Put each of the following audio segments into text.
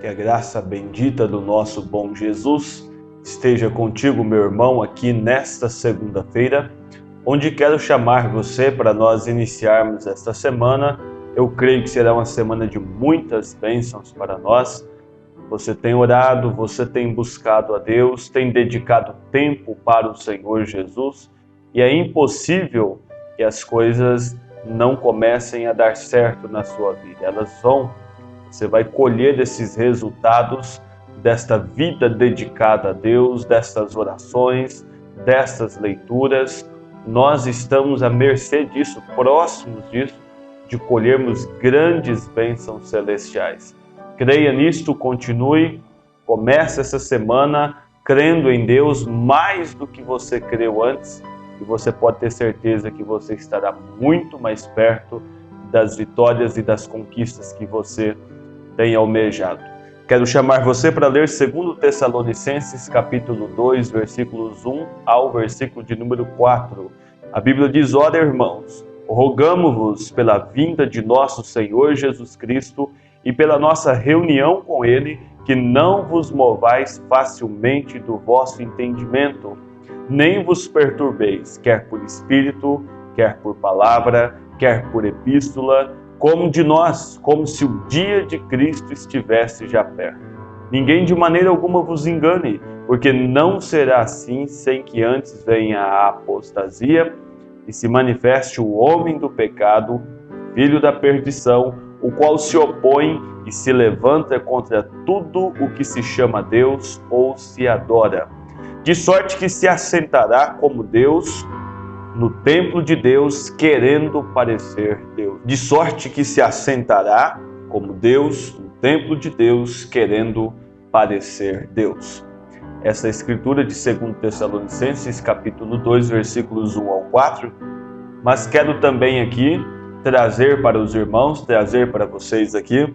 Que a graça bendita do nosso bom Jesus esteja contigo, meu irmão, aqui nesta segunda-feira, onde quero chamar você para nós iniciarmos esta semana. Eu creio que será uma semana de muitas bênçãos para nós. Você tem orado, você tem buscado a Deus, tem dedicado tempo para o Senhor Jesus, e é impossível que as coisas não comecem a dar certo na sua vida. Elas vão. Você vai colher esses resultados desta vida dedicada a Deus, destas orações, destas leituras. Nós estamos à mercê disso, próximos disso, de colhermos grandes bênçãos celestiais. Creia nisto, continue, comece essa semana crendo em Deus mais do que você creu antes, e você pode ter certeza que você estará muito mais perto das vitórias e das conquistas que você tem almejado. Quero chamar você para ler 2 Tessalonicenses, capítulo 2, versículos 1 ao versículo de número 4. A Bíblia diz: ora, irmãos, rogamo-vos pela vinda de nosso Senhor Jesus Cristo e pela nossa reunião com Ele, que não vos movais facilmente do vosso entendimento, nem vos perturbeis, quer por espírito, quer por palavra, quer por epístola, como de nós, como se o dia de Cristo estivesse já perto. Ninguém de maneira alguma vos engane, porque não será assim sem que antes venha a apostasia e se manifeste o homem do pecado, filho da perdição, o qual se opõe e se levanta contra tudo o que se chama Deus ou se adora, de sorte que se assentará como Deus no templo de Deus, querendo parecer Deus. De sorte que se assentará como Deus no templo de Deus, querendo parecer Deus. Essa escritura de 2 Tessalonicenses, capítulo 2, versículos 1 ao 4. Mas quero também aqui trazer para os irmãos, trazer para vocês aqui,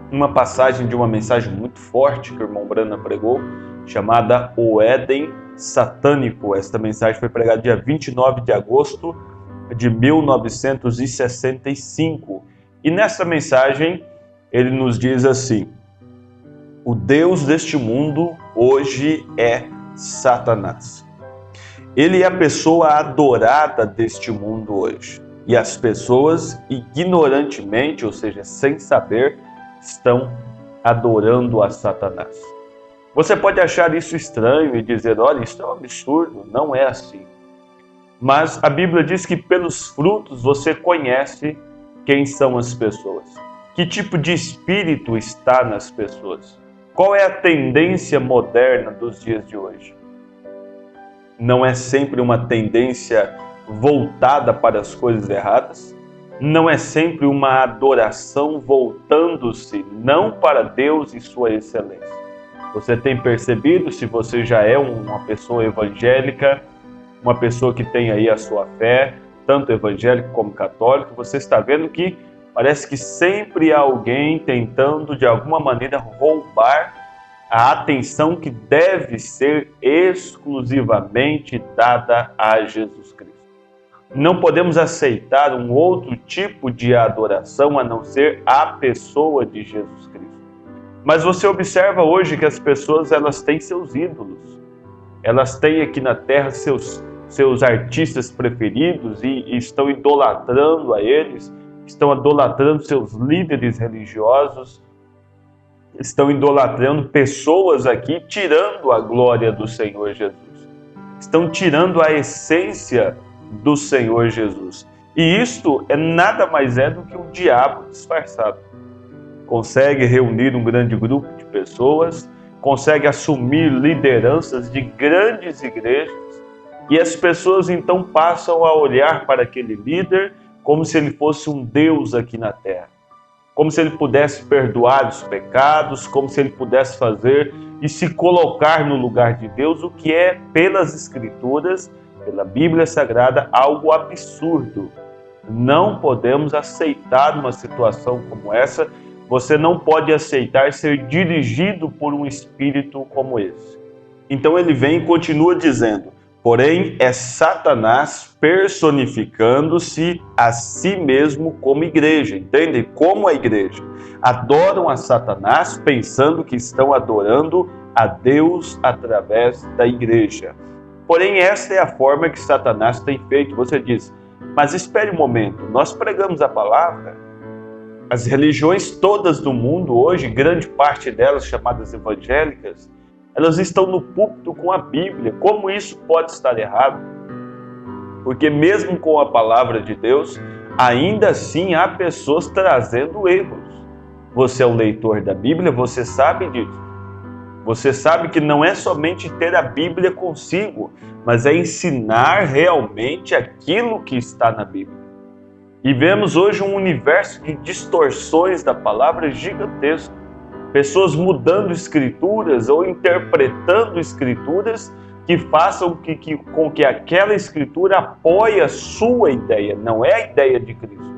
uma passagem de uma mensagem muito forte que o irmão Brana pregou, chamada O Éden Satânico. Esta mensagem foi pregada dia 29 de agosto de 1965. E nessa mensagem ele nos diz assim: o Deus deste mundo hoje é Satanás. Ele é a pessoa adorada deste mundo hoje. E as pessoas ignorantemente, ou seja, sem saber, estão adorando a Satanás. Você pode achar isso estranho e dizer: olha, isso é um absurdo. Não é assim. Mas a Bíblia diz que pelos frutos você conhece quem são as pessoas. Que tipo de espírito está nas pessoas? Qual é a tendência moderna dos dias de hoje? Não é sempre uma tendência voltada para as coisas erradas? Não é sempre uma adoração voltando-se não para Deus e sua excelência? Você tem percebido, se você já é uma pessoa evangélica, uma pessoa que tem aí a sua fé, tanto evangélico como católico, você está vendo que parece que sempre há alguém tentando de alguma maneira roubar a atenção que deve ser exclusivamente dada a Jesus Cristo. Não podemos aceitar um outro tipo de adoração a não ser a pessoa de Jesus Cristo. Mas você observa hoje que as pessoas, elas têm seus ídolos. Elas têm aqui na terra seus artistas preferidos e estão idolatrando a eles, estão idolatrando seus líderes religiosos, estão idolatrando pessoas aqui, tirando a glória do Senhor Jesus. Estão tirando a essência do Senhor Jesus. E isto nada mais é do que o diabo disfarçado. Consegue reunir um grande grupo de pessoas, consegue assumir lideranças de grandes igrejas, e as pessoas então passam a olhar para aquele líder como se ele fosse um Deus aqui na terra, como se ele pudesse perdoar os pecados, como se ele pudesse fazer e se colocar no lugar de Deus, o que é, pelas Escrituras, pela Bíblia Sagrada, algo absurdo. Não podemos aceitar uma situação como essa. Você não pode aceitar ser dirigido por um espírito como esse. Então ele vem e continua dizendo: Porém, é Satanás personificando-se a si mesmo como igreja, entende? Como a igreja. Adoram a Satanás pensando que estão adorando a Deus através da igreja. Porém, esta é a forma que Satanás tem feito. Você diz, mas espere um momento, nós pregamos a palavra. As religiões todas do mundo hoje, grande parte delas chamadas evangélicas, elas estão no púlpito com a Bíblia. Como isso pode estar errado? Porque mesmo com a palavra de Deus, ainda assim há pessoas trazendo erros. Você é o leitor da Bíblia, você sabe disso. Você sabe que não é somente ter a Bíblia consigo, mas é ensinar realmente aquilo que está na Bíblia. E vemos hoje um universo de distorções da palavra gigantesco. Pessoas mudando escrituras ou interpretando escrituras que façam com que aquela escritura apoie a sua ideia. Não é a ideia de Cristo.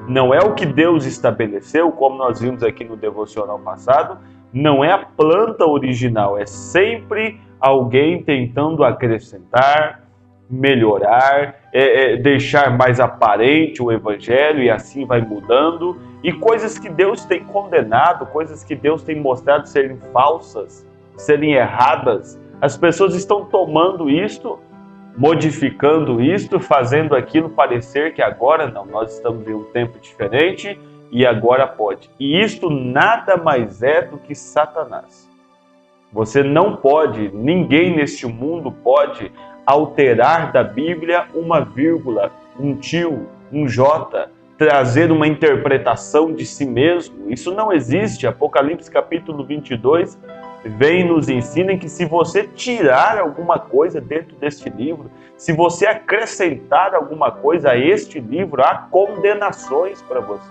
Não é o que Deus estabeleceu, como nós vimos aqui no devocional passado. Não é a planta original. É sempre alguém tentando acrescentar, melhorar, deixar mais aparente o evangelho e assim vai mudando. E coisas que Deus tem condenado, coisas que Deus tem mostrado serem falsas, serem erradas. As pessoas estão tomando isto, modificando isto, fazendo aquilo parecer que agora não, nós estamos em um tempo diferente e agora pode. E isto nada mais é do que Satanás. Você não pode, ninguém neste mundo pode alterar da Bíblia uma vírgula, um tio, um jota, trazer uma interpretação de si mesmo. Isso não existe. Apocalipse capítulo 22 vem e nos ensina que se você tirar alguma coisa dentro deste livro, se você acrescentar alguma coisa a este livro, há condenações para você.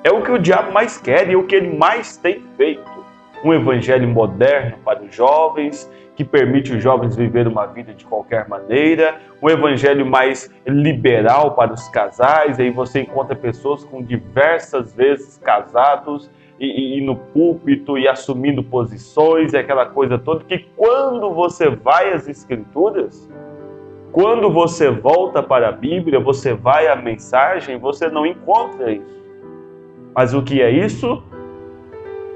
É o que o diabo mais quer e é o que ele mais tem feito. Um evangelho moderno para os jovens, que permite os jovens viver uma vida de qualquer maneira, um evangelho mais liberal para os casais, aí você encontra pessoas com diversas vezes casados e no púlpito e assumindo posições, e aquela coisa toda, que quando você vai às Escrituras, quando você volta para a Bíblia, você vai à mensagem, você não encontra isso. Mas o que é isso?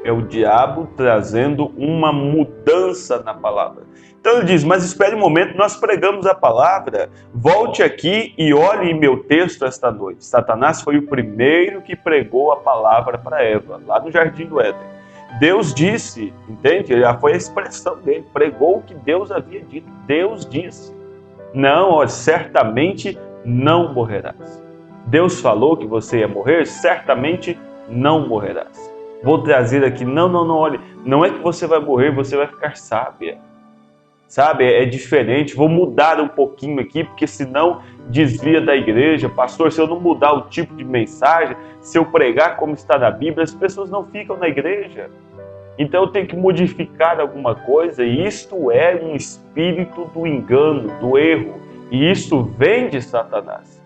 É o diabo trazendo uma mudança na palavra. Então ele diz, mas espere um momento, nós pregamos a palavra, volte aqui e olhe em meu texto esta noite. Satanás foi o primeiro que pregou a palavra para Eva, lá no Jardim do Éden. Deus disse, entende? Já foi a expressão dele, pregou o que Deus havia dito. Deus disse, não, olha, certamente não morrerás. Deus falou que você ia morrer, certamente não morrerás. Vou trazer aqui, não, olha, não é que você vai morrer, você vai ficar sábia. Sabe, é diferente, vou mudar um pouquinho aqui, porque senão desvia da igreja. Pastor, se eu não mudar o tipo de mensagem, se eu pregar como está na Bíblia, as pessoas não ficam na igreja. Então eu tenho que modificar alguma coisa, e isto é um espírito do engano, do erro, e isso vem de Satanás.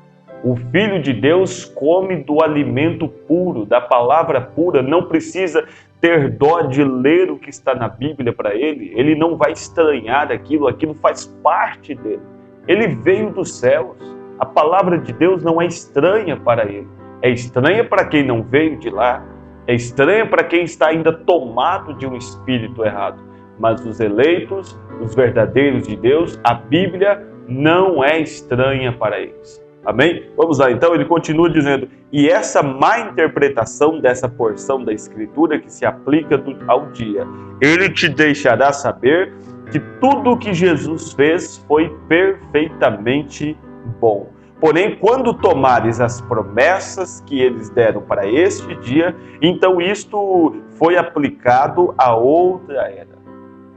O Filho de Deus come do alimento puro, da palavra pura, não precisa ter dó de ler o que está na Bíblia para ele. Ele não vai estranhar aquilo faz parte dele. Ele veio dos céus. A palavra de Deus não é estranha para ele. É estranha para quem não veio de lá. É estranha para quem está ainda tomado de um espírito errado. Mas os eleitos, os verdadeiros de Deus, a Bíblia não é estranha para eles. Amém? Vamos lá, então, ele continua dizendo, e essa má interpretação dessa porção da Escritura que se aplica ao dia, ele te deixará saber que tudo o que Jesus fez foi perfeitamente bom. Porém, quando tomares as promessas que eles deram para este dia, então isto foi aplicado a outra era.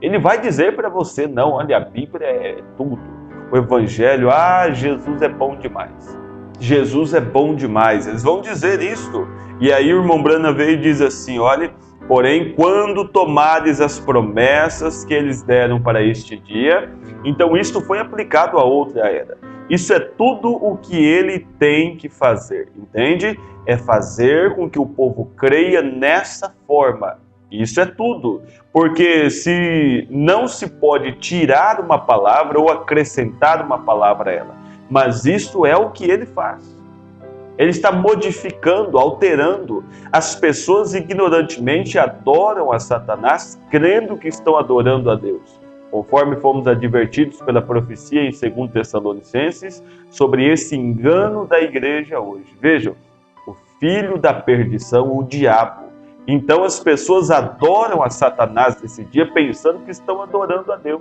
Ele vai dizer para você, não, olha, a Bíblia é tudo. O Evangelho, Jesus é bom demais. Jesus é bom demais. Eles vão dizer isto. E aí o irmão Branham veio e diz assim, olha, porém, quando tomares as promessas que eles deram para este dia, então isto foi aplicado a outra era. Isso é tudo o que ele tem que fazer, entende? É fazer com que o povo creia nessa forma. Isso é tudo, porque se não se pode tirar uma palavra ou acrescentar uma palavra a ela, mas isso é o que ele faz. Ele está modificando, alterando. As pessoas ignorantemente adoram a Satanás, crendo que estão adorando a Deus. Conforme fomos advertidos pela profecia em 2 Tessalonicenses, sobre esse engano da igreja hoje. Vejam, o filho da perdição, o diabo. Então as pessoas adoram a Satanás nesse dia, pensando que estão adorando a Deus.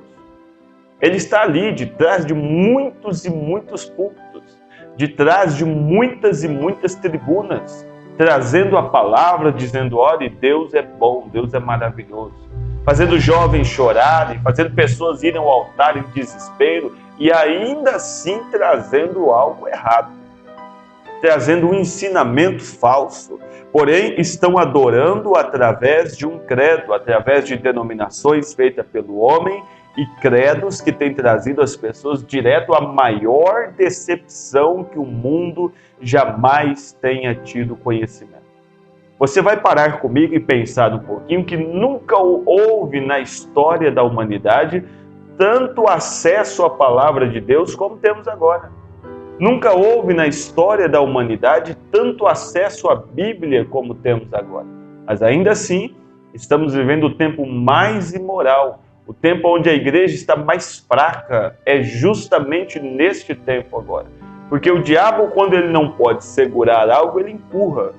Ele está ali, de trás de muitos e muitos púlpitos, de trás de muitas e muitas tribunas, trazendo a palavra, dizendo, olha, Deus é bom, Deus é maravilhoso. Fazendo jovens chorarem, fazendo pessoas irem ao altar em desespero e ainda assim trazendo algo errado. Trazendo um ensinamento falso. Porém, estão adorando através de um credo, através de denominações feitas pelo homem e credos que têm trazido as pessoas direto à maior decepção que o mundo jamais tenha tido conhecimento. Você vai parar comigo e pensar um pouquinho que nunca houve na história da humanidade tanto acesso à palavra de Deus como temos agora. Nunca houve na história da humanidade tanto acesso à Bíblia como temos agora. Mas ainda assim, estamos vivendo o tempo mais imoral. O tempo onde a igreja está mais fraca é justamente neste tempo agora. Porque o diabo, quando ele não pode segurar algo, ele empurra.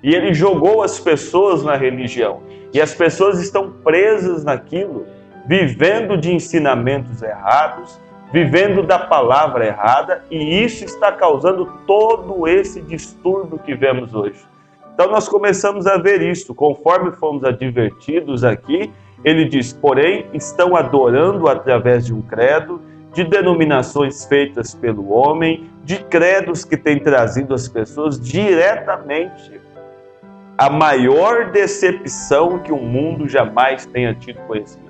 E ele jogou as pessoas na religião. E as pessoas estão presas naquilo, vivendo de ensinamentos errados, vivendo da palavra errada, e isso está causando todo esse distúrbio que vemos hoje. Então nós começamos a ver isso, conforme fomos advertidos aqui. Ele diz, porém, estão adorando através de um credo, de denominações feitas pelo homem, de credos que têm trazido as pessoas diretamente a maior decepção que o mundo jamais tenha tido conhecimento.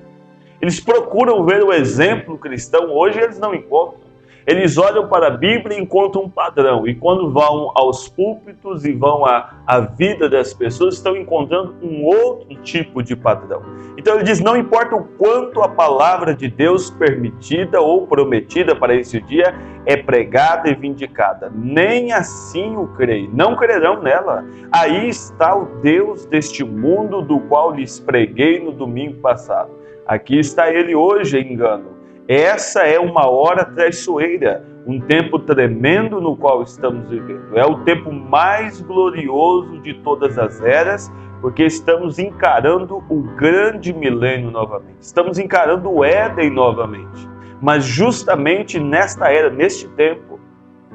Eles procuram ver o exemplo cristão, hoje eles não encontram. Eles olham para a Bíblia e encontram um padrão. E quando vão aos púlpitos e vão à vida das pessoas, estão encontrando um outro tipo de padrão. Então ele diz, não importa o quanto a palavra de Deus permitida ou prometida para esse dia é pregada e vindicada. Nem assim o creem, não crerão nela. Aí está o Deus deste mundo do qual lhes preguei no domingo passado. Aqui está ele hoje, engano. Essa é uma hora traiçoeira, um tempo tremendo no qual estamos vivendo. É o tempo mais glorioso de todas as eras, porque estamos encarando o grande milênio novamente. Estamos encarando o Éden novamente. Mas justamente nesta era, neste tempo,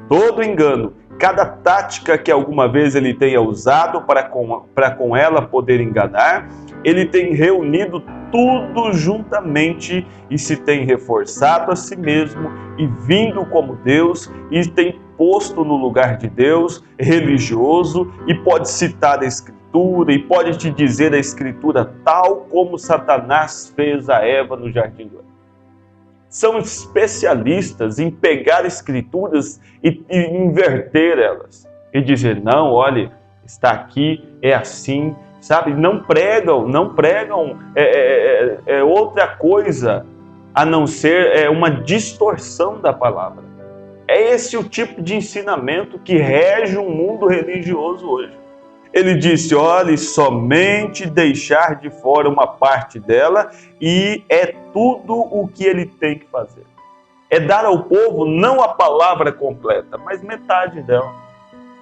todo engano, cada tática que alguma vez ele tenha usado para com ela poder enganar, ele tem reunido tudo juntamente e se tem reforçado a si mesmo e vindo como Deus e tem posto no lugar de Deus, religioso, e pode citar a Escritura e pode te dizer a Escritura tal como Satanás fez a Eva no Jardim do Éden. São especialistas em pegar Escrituras e inverter elas e dizer, não, olha, está aqui, é assim, sabe? Não pregam outra coisa a não ser uma distorção da palavra. É esse o tipo de ensinamento que rege o mundo religioso hoje. Ele disse, olhe, somente deixar de fora uma parte dela e é tudo o que ele tem que fazer. É dar ao povo não a palavra completa, mas metade dela.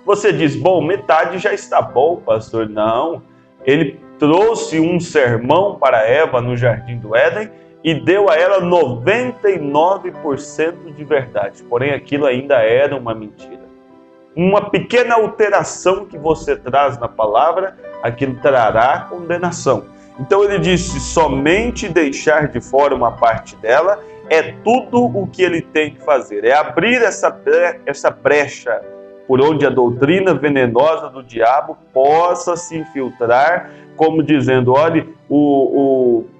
Você diz, bom, metade já está bom, pastor. Não, ele trouxe um sermão para Eva no Jardim do Éden e deu a ela 99% de verdade. Porém, aquilo ainda era uma mentira. Uma pequena alteração que você traz na palavra, aquilo trará condenação. Então ele disse, somente deixar de fora uma parte dela é tudo o que ele tem que fazer. É abrir essa brecha por onde a doutrina venenosa do diabo possa se infiltrar, como dizendo, olhe,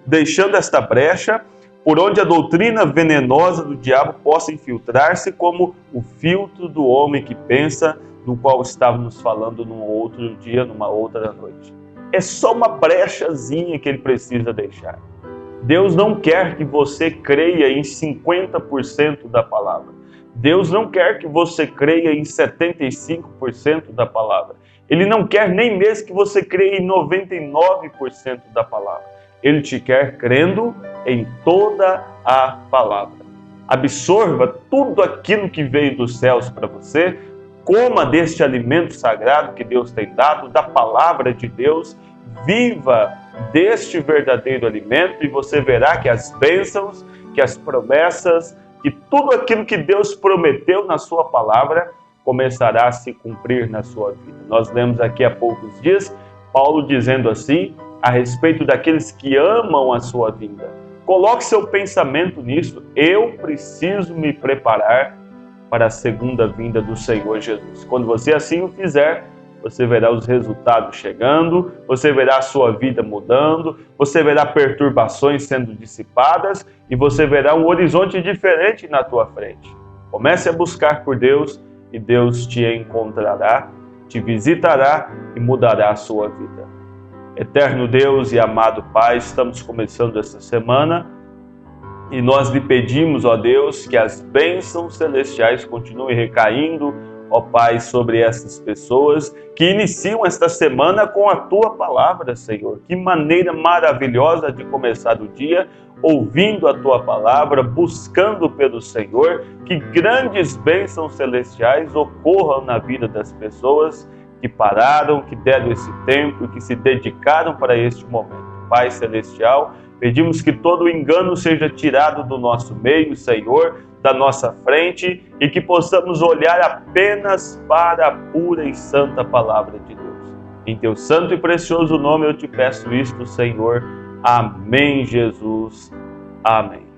deixando esta brecha, por onde a doutrina venenosa do diabo possa infiltrar-se como o filtro do homem que pensa, do qual estávamos falando num outro dia, numa outra noite. é só uma brechazinha que Ele precisa deixar. Deus não quer que você creia em 50% da palavra. Deus não quer que você creia em 75% da palavra. Ele não quer nem mesmo que você creia em 99% da palavra. Ele te quer crendo em toda a palavra. Absorva tudo aquilo que veio dos céus para você, coma deste alimento sagrado que Deus tem dado, da palavra de Deus, viva deste verdadeiro alimento e você verá que as bênçãos, que as promessas, que tudo aquilo que Deus prometeu na sua palavra começará a se cumprir na sua vida. Nós lemos aqui há poucos dias Paulo dizendo assim a respeito daqueles que amam a sua vinda. Coloque seu pensamento nisso. Eu preciso me preparar para a segunda vinda do Senhor Jesus. Quando você assim o fizer, você verá os resultados chegando, você verá a sua vida mudando, você verá perturbações sendo dissipadas e você verá um horizonte diferente na tua frente. Comece a buscar por Deus e Deus te encontrará, te visitará e mudará a sua vida. Eterno Deus e amado Pai, estamos começando essa semana e nós lhe pedimos, ó Deus, que as bênçãos celestiais continuem recaindo, ó Pai, sobre essas pessoas que iniciam esta semana com a Tua palavra, Senhor. Que maneira maravilhosa de começar o dia, ouvindo a Tua palavra, buscando pelo Senhor. Que grandes bênçãos celestiais ocorram na vida das pessoas que pararam, que deram esse tempo, que se dedicaram para este momento. Pai Celestial, pedimos que todo engano seja tirado do nosso meio, Senhor, da nossa frente, e que possamos olhar apenas para a pura e santa palavra de Deus. Em Teu santo e precioso nome eu te peço isto, Senhor. Amém, Jesus. Amém.